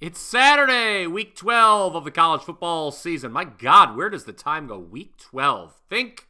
It's Saturday, week 12 of the college football season. My God, where does the time go? Week 12. Think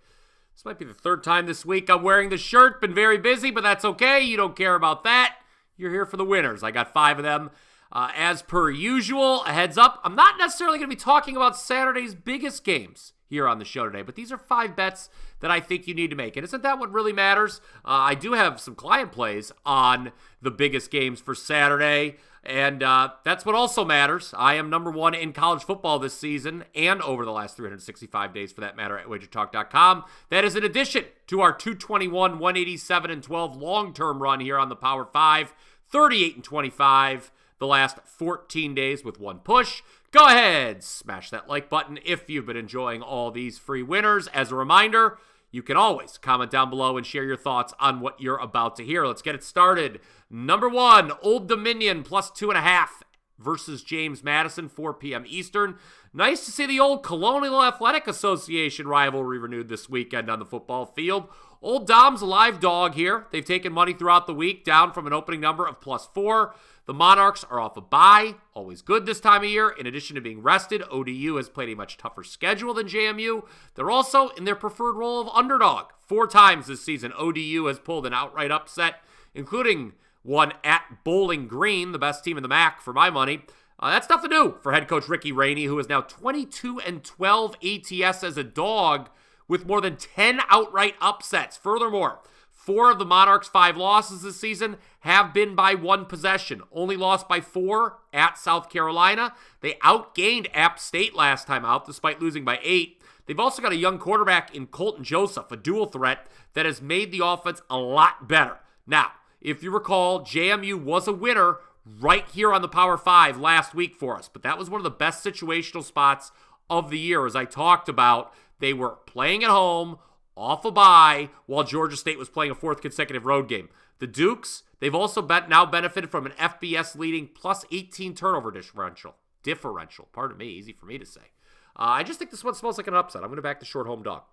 this might be the third time this week I'm wearing the shirt. Been very busy, but that's okay. You don't care about that. You're here for the winners. I got 5 of them. As per usual, a heads up, I'm not necessarily going to be talking about Saturday's biggest games here on the show today, but these are 5 bets that I think you need to make. And isn't that what really matters? I do have some client plays on the biggest games for Saturday, and that's what also matters. I am number 1 in college football this season and over the last 365 days for that matter at WagerTalk.com. That is in addition to our 221, 187, and 12 long-term run here on the Power 5, 38 and 25 the last 14 days with 1 push. Go ahead, smash that like button if you've been enjoying all these free winners. As a reminder, you can always comment down below and share your thoughts on what you're about to hear. Let's get it started. Number 1, Old Dominion plus 2.5 versus James Madison, 4 p.m. Eastern. Nice to see the old Colonial Athletic Association rivalry renewed this weekend on the football field. Old Dom's a live dog here. They've taken money throughout the week, down from an opening number of plus 4. The Monarchs are off a bye, always good this time of year. In addition to being rested, ODU has played a much tougher schedule than JMU. They're also in their preferred role of underdog. 4 times this season, ODU has pulled an outright upset, including one at Bowling Green, the best team in the MAC for my money. That's nothing new for head coach Ricky Rainey, who is now 22-12 ATS as a dog with more than 10 outright upsets. Furthermore, 4 of the Monarchs' 5 losses this season have been by 1 possession. Only lost by 4 at South Carolina. They outgained App State last time out, despite losing by 8. They've also got a young quarterback in Colton Joseph, a dual threat that has made the offense a lot better. Now, if you recall, JMU was a winner right here on the Power 5 last week for us, but that was one of the best situational spots of the year. As I talked about, they were playing at home, off a bye, while Georgia State was playing a 4th consecutive road game. The Dukes, they've also now benefited from an FBS leading plus 18 turnover differential. Pardon me, easy for me to say. I just think this one smells like an upset. I'm going to back the short home dog.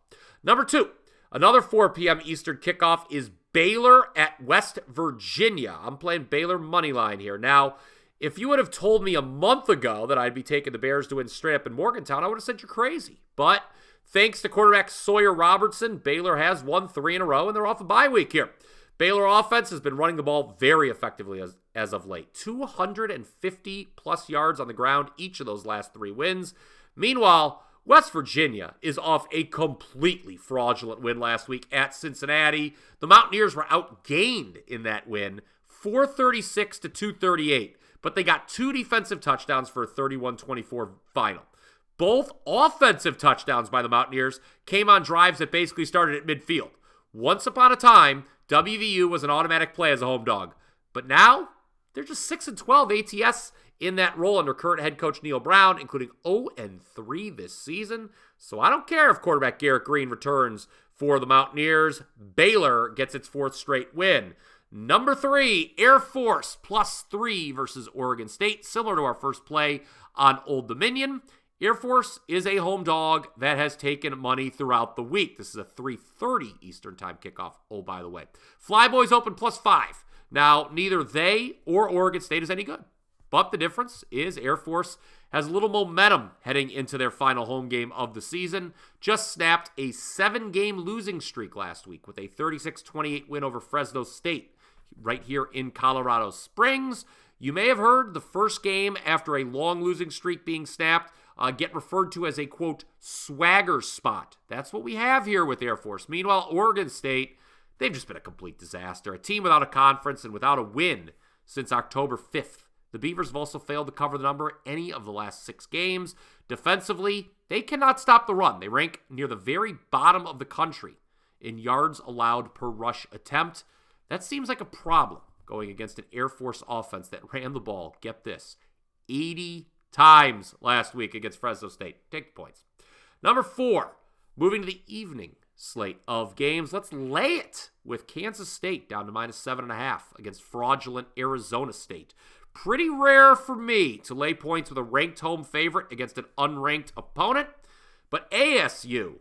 Number 2, another 4 p.m. Eastern kickoff is Baylor at West Virginia. I'm playing Baylor money line here. Now, if you would have told me a month ago that I'd be taking the Bears to win straight up in Morgantown, I would have said you're crazy. But thanks to quarterback Sawyer Robertson, Baylor has won 3 in a row, and they're off a bye week here. Baylor offense has been running the ball very effectively as of late. 250-plus yards on the ground each of those last 3 wins. Meanwhile, West Virginia is off a completely fraudulent win last week at Cincinnati. The Mountaineers were outgained in that win, 436 to 238, but they got 2 defensive touchdowns for a 31-24 final. Both offensive touchdowns by the Mountaineers came on drives that basically started at midfield. Once upon a time, WVU was an automatic play as a home dog, but now they're just 6-12 ATS in that role under current head coach Neil Brown, including 0-3 this season. So I don't care if quarterback Garrett Green returns for the Mountaineers. Baylor gets its 4th straight win. Number 3, Air Force plus 3 versus Oregon State, similar to our first play on Old Dominion. Air Force is a home dog that has taken money throughout the week. This is a 3:30 Eastern time kickoff, oh, by the way. Flyboys open plus 5. Now, neither they or Oregon State is any good. But the difference is Air Force has a little momentum heading into their final home game of the season. Just snapped a 7-game losing streak last week with a 36-28 win over Fresno State right here in Colorado Springs. You may have heard the first game after a long losing streak being snapped get referred to as a, quote, swagger spot. That's what we have here with Air Force. Meanwhile, Oregon State, they've just been a complete disaster. A team without a conference and without a win since October 5th. The Beavers have also failed to cover the number any of the last 6 games. Defensively, they cannot stop the run. They rank near the very bottom of the country in yards allowed per rush attempt. That seems like a problem going against an Air Force offense that ran the ball, get this, 80 times last week against Fresno State. Take the points. Number 4, moving to the evening slate of games. Let's lay it with Kansas State down to minus 7.5 against fraudulent Arizona State. Pretty rare for me to lay points with a ranked home favorite against an unranked opponent, but ASU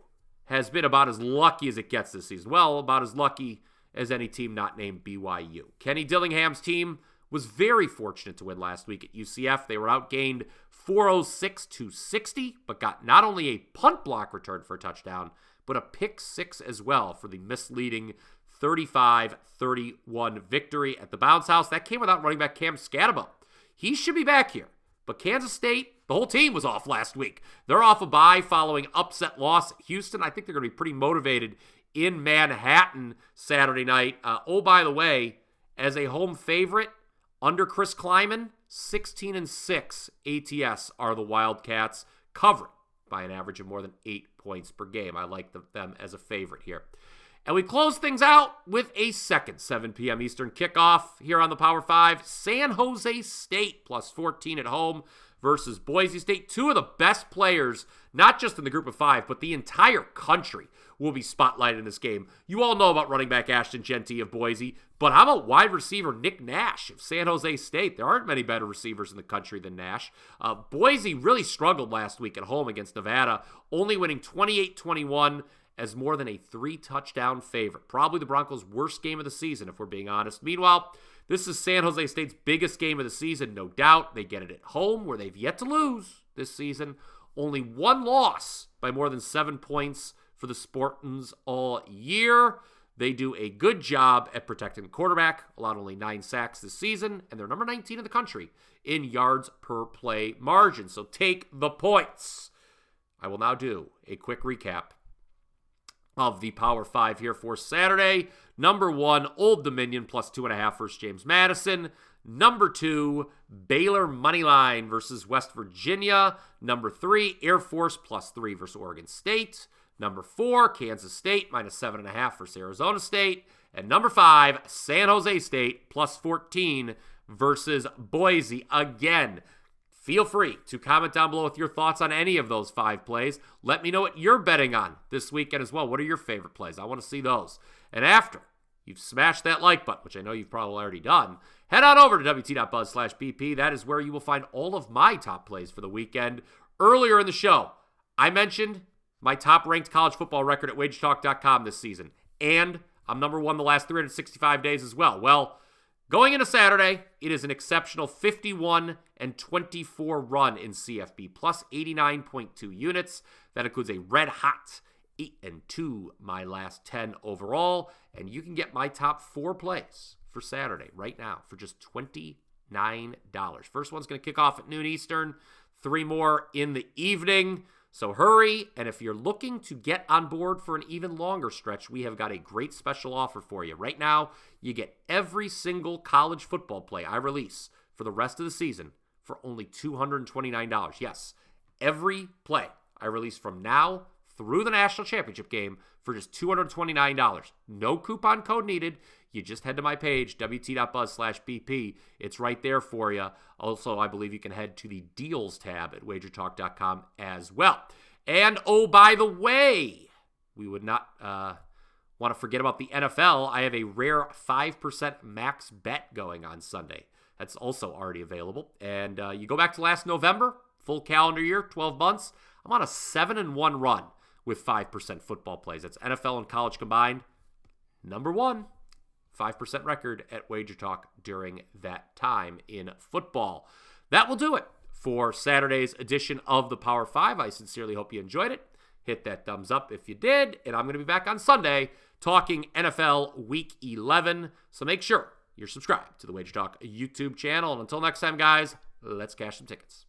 has been about as lucky as it gets this season. Well, about as lucky as any team not named BYU. Kenny Dillingham's team was very fortunate to win last week at UCF. They were outgained 406-60, but got not only a punt block return for a touchdown, but a pick six as well for the misleading 35-31 victory at the Bounce House. That came without running back Cam Scatterbo. He should be back here. But Kansas State, the whole team was off last week. They're off a bye following upset loss at Houston. I think they're going to be pretty motivated in Manhattan Saturday night. By the way, as a home favorite, under Chris Kleiman, 16-6 ATS are the Wildcats, covering by an average of more than 8 points per game. I like them as a favorite here. And we close things out with a second 7 p.m. Eastern kickoff here on the Power 5. San Jose State plus 14 at home versus Boise State. Two of the best players, not just in the group of five, but the entire country will be spotlighted in this game. You all know about running back Ashton Genty of Boise, but how about wide receiver Nick Nash of San Jose State? There aren't many better receivers in the country than Nash. Boise really struggled last week at home against Nevada, only winning 28-21 as more than a 3-touchdown favorite. Probably the Broncos' worst game of the season, if we're being honest. Meanwhile, this is San Jose State's biggest game of the season, no doubt. They get it at home, where they've yet to lose this season. Only one loss by more than 7 points for the Spartans all year. They do a good job at protecting the quarterback, allowed only 9 sacks this season, and they're number 19 in the country in yards per play margin. So take the points. I will now do a quick recap of the Power 5 here for Saturday. Number 1, Old Dominion plus 2.5 versus James Madison. Number 2, Baylor Moneyline versus West Virginia. Number 3, Air Force plus 3 versus Oregon State. Number 4, Kansas State minus 7.5 versus Arizona State. And number 5, San Jose State plus 14 versus Boise. Again, feel free to comment down below with your thoughts on any of those 5 plays. Let me know what you're betting on this weekend as well. What are your favorite plays? I want to see those. And after you've smashed that like button, which I know you've probably already done, head on over to wt.buzz/BP. That is where you will find all of my top plays for the weekend. Earlier in the show, I mentioned my top-ranked college football record at WagerTalk.com this season. And I'm number 1 the last 365 days as well. Well, going into Saturday, it is an exceptional 51-24 run in CFB, plus 89.2 units. That includes a red-hot 8-2 my last 10 overall. And you can get my top 4 plays for Saturday right now for just $29. First one's going to kick off at noon Eastern, 3 more in the evening. So hurry, and if you're looking to get on board for an even longer stretch, we have got a great special offer for you. Right now, you get every single college football play I release for the rest of the season for only $229. Yes, every play I release from now through the national championship game for just $229. No coupon code needed. You just head to my page, wt.buzz/BP. It's right there for you. Also, I believe you can head to the deals tab at wagertalk.com as well. And, oh, by the way, we would not want to forget about the NFL. I have a rare 5% max bet going on Sunday. That's also already available. And you go back to last November, full calendar year, 12 months. I'm on a 7-1 run with 5% football plays. That's NFL and college combined. Number 1. 5% record at WagerTalk during that time in football. That will do it for Saturday's edition of the Power 5. I sincerely hope you enjoyed it. Hit that thumbs up if you did. And I'm going to be back on Sunday talking NFL Week 11. So make sure you're subscribed to the WagerTalk YouTube channel. And until next time, guys, let's cash some tickets.